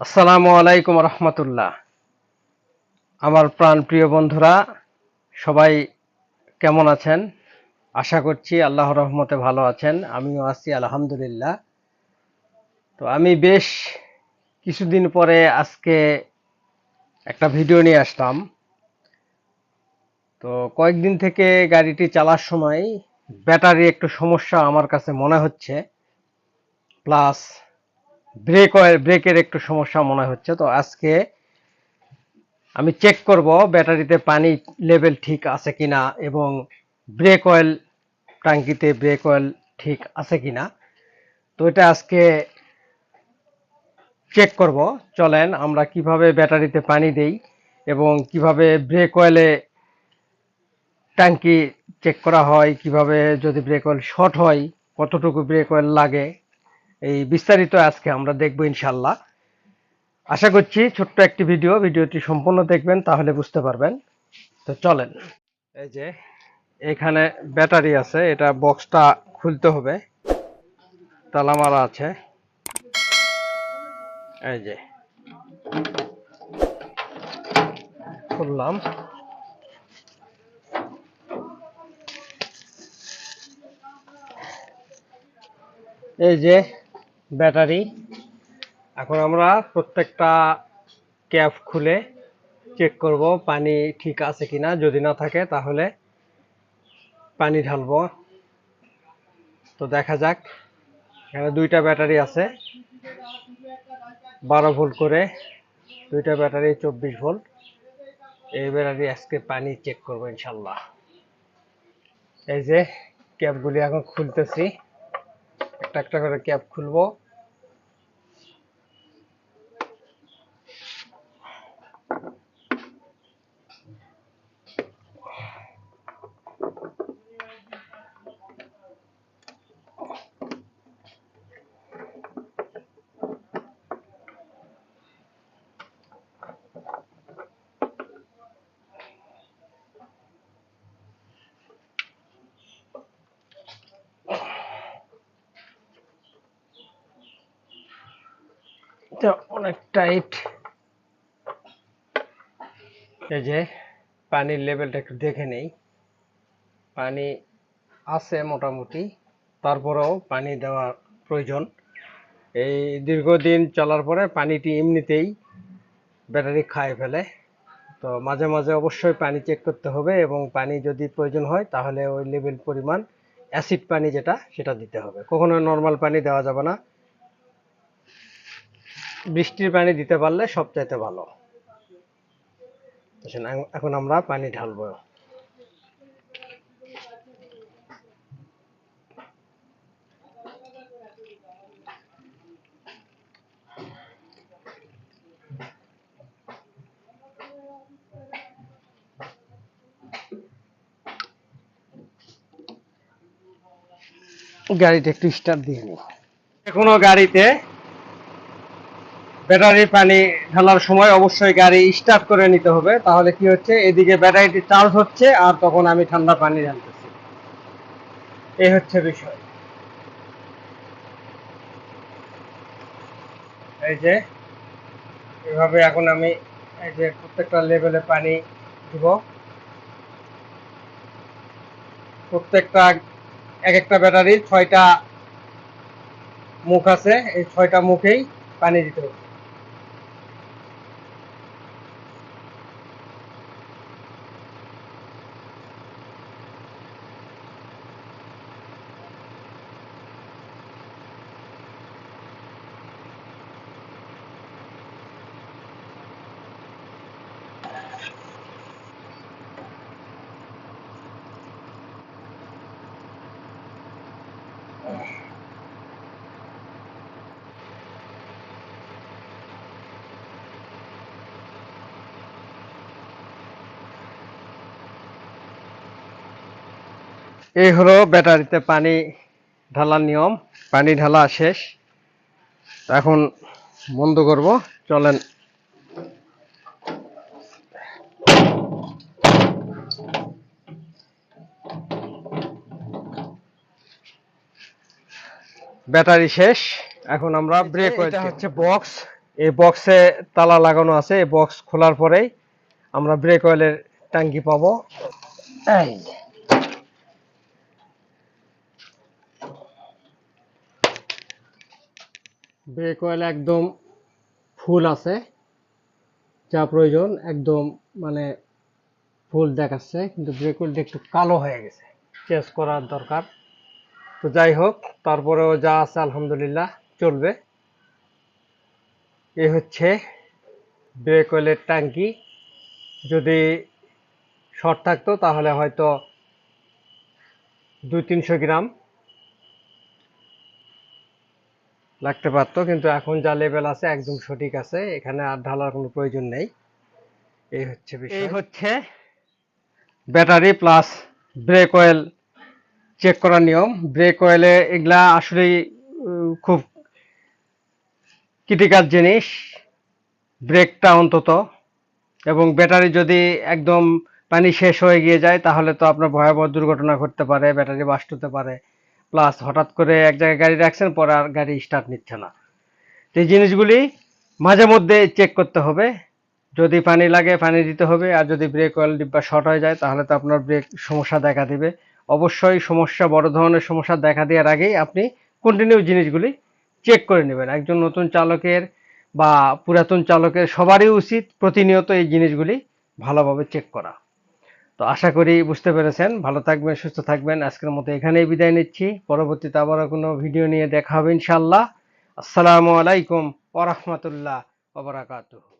আসসালামু আলাইকুম রহমতুল্লাহ। আমার প্রাণ প্রিয় বন্ধুরা সবাই কেমন আছেন? আশা করছি আল্লাহর রহমতে ভালো আছেন। আমিও আছি আলহামদুলিল্লাহ। তো আমি বেশ কিছুদিন পরে আজকে একটা ভিডিও নিয়ে আসলাম। তো কয়েকদিন থেকে গাড়িটি চালার সময় ব্যাটারি একটু সমস্যা আমার কাছে মনে হচ্ছে, প্লাস ব্রেকের একটু সমস্যা মনে হচ্ছে। তো আজকে আমি চেক করব ব্যাটারিতে পানি লেভেল ঠিক আছে কিনা এবং ব্রেক অয়েল ট্যাঙ্কিতে ব্রেক অয়েল ঠিক আছে কিনা। তো এটা আজকে চেক করব। চলেন আমরা কিভাবে ব্যাটারিতে পানি দেই এবং কিভাবে ব্রেক অয়েলে ট্যাঙ্কি চেক করা হয়, কিভাবে যদি ব্রেক অয়েল শর্ট হয় কতটুকু ব্রেক অয়েল লাগে, এই বিস্তারিত আজকে আমরা দেখব ইনশাল্লাহ। আশা করছি ছোট্ট একটি ভিডিওটি সম্পূর্ণ দেখবেন, তাহলে বুঝতে পারবেন। তো চলেন। এই যে এখানে ব্যাটারি আছে, এটা বক্সটা খুলতে হবে, তালা মারা আছে। এই যে খুললাম। এই যে ব্যাটারি। এখন আমরা প্রত্যেকটা ক্যাপ খুলে চেক করব পানি ঠিক আছে কিনা। যদি না থাকে তাহলে পানি ঢালবো। তো দেখা যাক। এখানে দুইটা ব্যাটারি আছে, 12 ভোল্ট করে, দুইটা ব্যাটারি 24 ভোল্ট। এই ব্যাটারি আজকে পানি চেক করবো ইনশাল্লাহ। এই যে ক্যাপগুলি এখন খুলতেছি, একটা একটা করে ক্যাপ খুলবো। এটা অনেক টাইট। এই যে পানির লেভেলটা একটু দেখে নেই। পানি আছে মোটামুটি, তারপরেও পানি দেওয়া প্রয়োজন। এই দীর্ঘদিন চলার পরে পানিটি এমনিতেই ব্যাটারি খায় ফেলে। তো মাঝে মাঝে অবশ্যই পানি চেক করতে হবে এবং পানি যদি প্রয়োজন হয় তাহলে ওই লেভেল পরিমাণ অ্যাসিড পানি যেটা সেটা দিতে হবে। কখনো নর্মাল পানি দেওয়া যাবে না। বৃষ্টির পানি দিতে পারলে সবচাইতে ভালো। এখন আমরা পানি ঢালবো। গাড়িটা একটু স্টার্ট দিয়ে নিই। কোনো গাড়িতে ব্যাটারি পানি ঢালার সময় অবশ্যই গাড়ি স্টার্ট করে নিতে হবে, তাহলে কি হচ্ছে এদিকে ব্যাটারিটি চার্জ হচ্ছে আর তখন আমি ঠান্ডা পানি ঢালতেছি। এই হচ্ছে বিষয়। এই যে এভাবে এখন আমি এই যে প্রত্যেকটা লেভেলে পানি দিব। প্রত্যেকটা এক একটা ব্যাটারির 6টা মুখ আছে, এই 6টা মুখেই পানি দিতে হবে। এই হলো ব্যাটারিতে পানি ঢালার নিয়ম। পানি ঢালা শেষ, এখন বন্ধ করব। চলেন। ব্যাটারি শেষ, এখন আমরা ব্রেক অয়েল। এটা হচ্ছে বক্স, এই বক্সে তালা লাগানো আছে, এই বক্স খোলার পরেই আমরা ব্রেক অয়েলের ট্যাঙ্কি পাবো। এই ব্রেক অয়েল একদম ফুল আছে, যা প্রয়োজন একদম মানে ফুল দেখাচ্ছে, কিন্তু ব্রেক অয়েলটা একটু কালো হয়ে গেছে, চেঞ্জ করার দরকার। তো যাই হোক, তারপরেও যা আছে আলহামদুলিল্লাহ চলবে। এই হচ্ছে ব্রেক অয়েলের ট্যাঙ্কি। যদি শর্ট থাকতো তাহলে হয়তো 200-300 গ্রাম লাগতে পারতো, কিন্তু এখন যা লেভেল আছে একদম সঠিক আছে, এখানে আর ঢালার কোনো প্রয়োজন নেই। এই হচ্ছে বিষয়। এই হচ্ছে battery plus brake oil check করার নিয়ম। ব্রেক অয়েলে এগুলা আসলেই খুব ক্রিটিক্যাল জিনিস, ব্রেকটা অন্তত। এবং ব্যাটারি যদি একদম পানি শেষ হয়ে গিয়ে যায় তাহলে তো আপনার ভয়াবহ দুর্ঘটনা ঘটতে পারে, ব্যাটারি বাস্ট হতে পারে, প্লাস হঠাৎ করে এক জায়গায় গাড়ি রাখছেন, পরে আর গাড়ি স্টার্ট নিচ্ছে না। তো এই জিনিসগুলি মাঝে মধ্যে চেক করতে হবে। যদি পানি লাগে পানি দিতে হবে, আর যদি ব্রেক অয়েল ডিব্বা শর্ট হয়ে যায় তাহলে তো আপনার ব্রেক সমস্যা দেখা দিবে। অবশ্যই সমস্যা, বড় ধরনের সমস্যা দেখা দেওয়ার আগেই আপনি কন্টিনিউ জিনিসগুলি চেক করে নেবেন। একজন নতুন চালকের বা পুরাতন চালকের সবারই উচিত প্রতিনিয়ত এই জিনিসগুলি ভালোভাবে চেক করা। তো আশা করি বুঝতে পেরেছেন। ভালো থাকবেন, সুস্থ থাকবেন। আজকের মতো এখানেই বিদায় নিচ্ছি। পরবর্তীতে আবারও কোনো ভিডিও নিয়ে দেখা হবে ইনশাআল্লাহ। আসসালামু আলাইকুম ওয়া রাহমাতুল্লাহ ওয়া বারাকাতুহু।